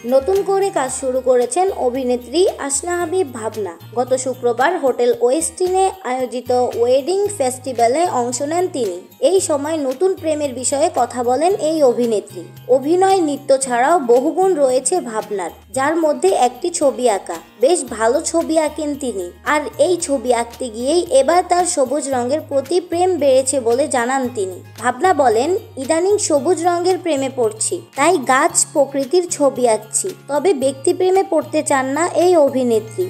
নতুন করে কাজ শুরু করেছেন অভিনেত্রী আসনা হাবিব ভাবনা। গত শুক্রবার হোটেল ওয়েস্টিনে আয়োজিত ওয়েডিং ফেস্টিভ্যালে অংশ নেন তিনি। এই সময় নতুন প্রেমের বিষয়ে কথা বলেন এই অভিনেত্রী। অভিনয়, নৃত্য ছাড়াও বহুগুণ রয়েছে ভাবনার, যার মধ্যে একটি ছবি আঁকা। বেশ ভালো ছবি আঁকেন তিনি। আর এই ছবি আঁকতে গিয়েই এবার তার সবুজ রঙের প্রতি প্রেম বেড়েছে বলে জানান তিনি। ভাবনা বলেন, ইদানিং সবুজ রঙের প্রেমে পড়ছি, তাই গাছ প্রকৃতির ছবি আঁকছি। তবে ব্যক্তি প্রেমে পড়তে চান না এই অভিনেত্রী।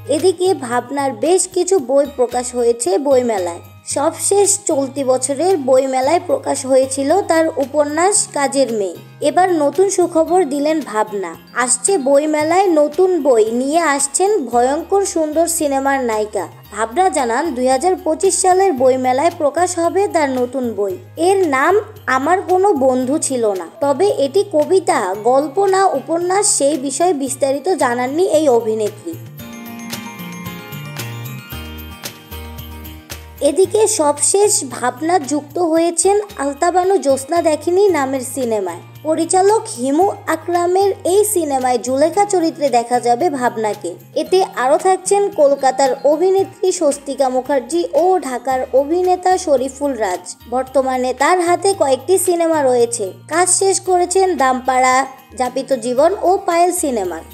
এদিকে ভাবনার বেশ কিছু বই প্রকাশ হয়েছে বইমেলায়। সবশেষ চলতি বছরের বইমেলায় প্রকাশ হয়েছিল তার উপন্যাস কাজের মেয়ে। এবার নতুন সুখবর দিলেন ভাবনা। আসছে বইমেলায় নতুন বই নিয়ে আসছেন ভয়ঙ্কর সুন্দর সিনেমার নায়িকা। ভাবনা জানান 2025 সালের বইমেলায় প্রকাশ হবে তার নতুন বই। এর নাম আমার কোনো বন্ধু ছিল না। তবে এটি কবিতা, গল্প না উপন্যাস সেই বিষয়ে বিস্তারিত জানাননি এই অভিনেত্রী। এদিকে সবশেষ ভাবনা যুক্ত হয়েছেন আলতাবানু জ্যোৎস্না দেখেনি নামের সিনেমায়। পরিচালক হিমু আকরামের এই সিনেমায় জুলেখা চরিত্রে দেখা যাবে ভাবনাকে। এতে আরও থাকছেন কলকাতার অভিনেত্রী স্বস্তিকা মুখার্জি ও ঢাকার অভিনেতা শরীফুল রাজ। বর্তমানে তার হাতে কয়েকটি সিনেমা রয়েছে। কাজ শেষ করেছেন দামপাড়া, যাপিত জীবন ও পায়েল সিনেমার।